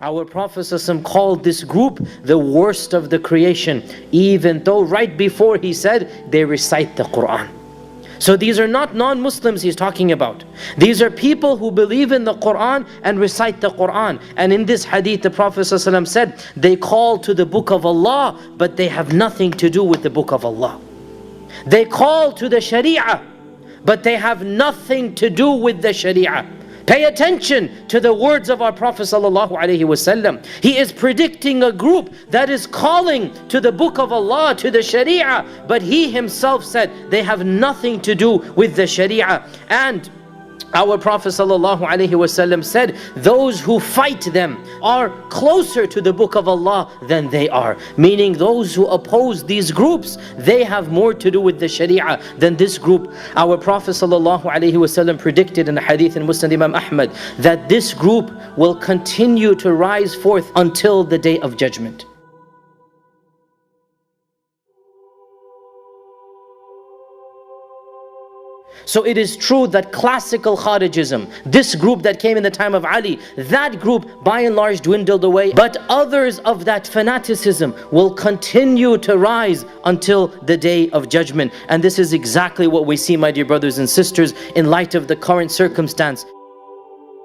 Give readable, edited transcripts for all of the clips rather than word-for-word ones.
Our Prophet ﷺ called this group the worst of the creation, even though right before he said they recite the Quran. So these are not non-Muslims he's talking about. These are people who believe in the Quran and recite the Quran. And in this hadith, the Prophet ﷺ said, they call to the book of Allah, but they have nothing to do with the book of Allah. They call to the Sharia, but they have nothing to do with the Sharia. Pay attention to the words of our Prophet ﷺ. He is predicting a group that is calling to the book of Allah, to the Sharia, but he himself said they have nothing to do with the Sharia. And our Prophet ﷺ said, those who fight them are closer to the book of Allah than they are. Meaning those who oppose these groups, they have more to do with the Sharia than this group. Our Prophet ﷺ predicted in the hadith in Musnad Imam Ahmad that this group will continue to rise forth until the day of judgment. So it is true that classical Kharijism, this group that came in the time of Ali, that group by and large dwindled away, but others of that fanaticism will continue to rise until the day of judgment. And this is exactly what we see, my dear brothers and sisters, in light of the current circumstance.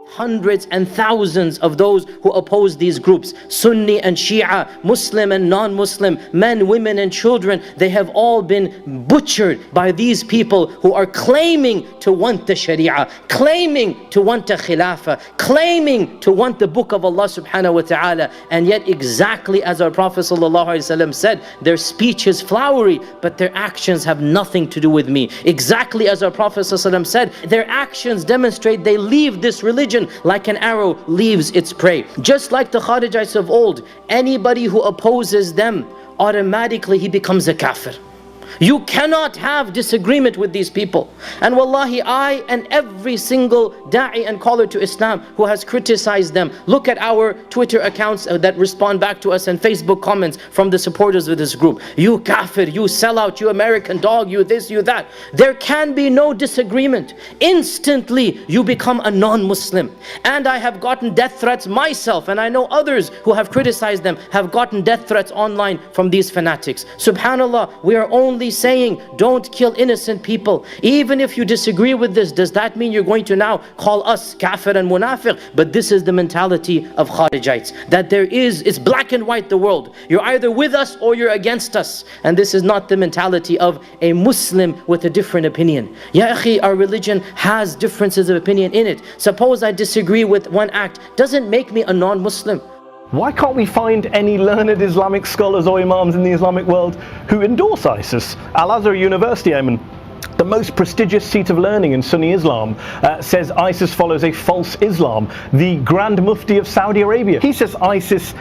Hundreds and thousands of those who oppose these groups, Sunni and Shia, Muslim and non-Muslim, men, women and children, they have all been butchered by these people who are claiming to want the Sharia, claiming to want the Khilafah, claiming to want the book of Allah subhanahu wa ta'ala. And yet, exactly as our Prophet ﷺ said, their speech is flowery, but their actions have nothing to do with me. Exactly as our Prophet ﷺ said, their actions demonstrate they leave this religion like an arrow leaves its prey. Just like the Kharijites of old, anybody who opposes them, automatically he becomes a kafir. You cannot have disagreement with these people. And wallahi, I and every single da'i and caller to Islam who has criticized them, look at our Twitter accounts that respond back to us and Facebook comments from the supporters of this group. You kafir, you sellout, you American dog, you this, you that. There can be no disagreement. Instantly you become a non-Muslim. And I have gotten death threats myself, and I know others who have criticized them have gotten death threats online from these fanatics. Subhanallah, we are only saying don't kill innocent people. Even if you disagree with this, does that mean you're going to now call us kafir and munafiq? But this is the mentality of Kharijites, that it's black and white, the world. You're either with us or you're against us. And this is not the mentality of a Muslim with a different opinion. Ya akhi, our religion has differences of opinion in it. Suppose I disagree with one act, doesn't make me a non-Muslim. Why can't we find any learned Islamic scholars or imams in the Islamic world who endorse ISIS? Al-Azhar University, Ayman, the most prestigious seat of learning in Sunni Islam, says ISIS follows a false Islam. The Grand Mufti of Saudi Arabia, he says ISIS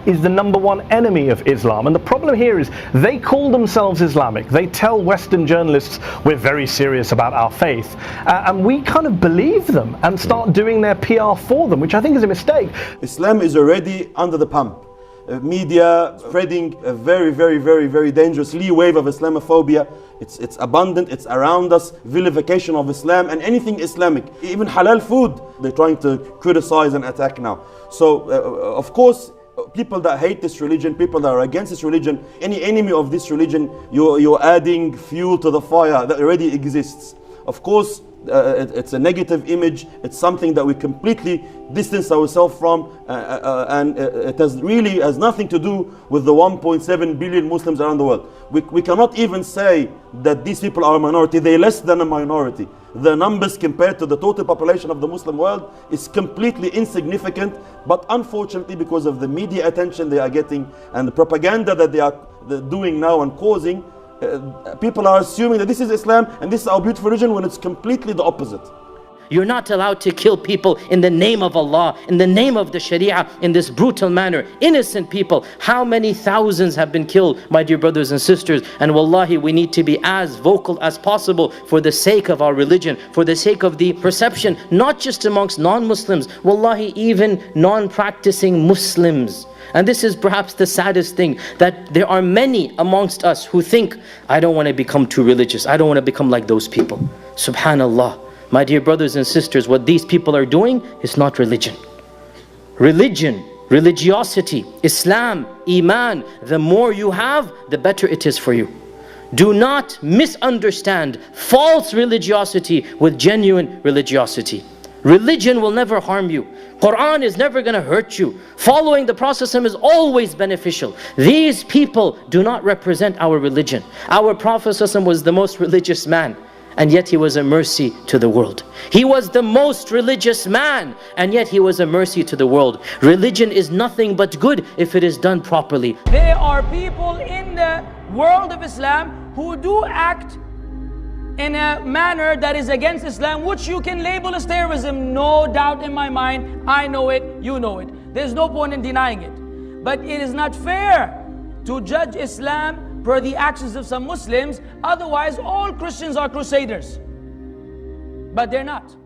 is the #1 enemy of Islam. And the problem here is they call themselves Islamic. They tell Western journalists we're very serious about our faith. And we kind of believe them and start doing their PR for them, which I think is a mistake. Islam is already under the pump. Media spreading a very, very, very, very dangerous wave of Islamophobia. It's abundant, it's around us, vilification of Islam and anything Islamic. Even halal food, they're trying to criticize and attack now. So, of course, people that hate this religion, people that are against this religion, any enemy of this religion, you're adding fuel to the fire that already exists. Of course, it's a negative image. It's something that we completely distance ourselves from, and it has nothing to do with the 1.7 billion Muslims around the world. We cannot even say that these people are a minority. They're less than a minority. The numbers compared to the total population of the Muslim world is completely insignificant, but unfortunately, because of the media attention they are getting and the propaganda that they are doing now and causing, people are assuming that this is Islam and this is our beautiful religion, when it's completely the opposite. You're not allowed to kill people in the name of Allah, in the name of the Sharia, in this brutal manner. Innocent people. How many thousands have been killed, my dear brothers and sisters? And wallahi, we need to be as vocal as possible for the sake of our religion, for the sake of the perception, not just amongst non-Muslims, wallahi, even non-practicing Muslims. And this is perhaps the saddest thing, that there are many amongst us who think, I don't want to become too religious. I don't want to become like those people. Subhanallah. My dear brothers and sisters, what these people are doing is not religion. Religion religiosity, Islam, Iman, the more you have, the better it is for you. Do not misunderstand false religiosity with genuine religiosity. Religion will never harm you. Quran is never going to hurt you. Following the Prophet is always beneficial. These people do not represent our religion. Our Prophet was the most religious man, and yet he was a mercy to the world. He was the most religious man, and yet he was a mercy to the world. Religion is nothing but good if it is done properly. There are people in the world of Islam who do act in a manner that is against Islam, which you can label as terrorism. No doubt in my mind. I know it, you know it. There's no point in denying it. But it is not fair to judge Islam per the actions of some Muslims. Otherwise, all Christians are crusaders. But they're not.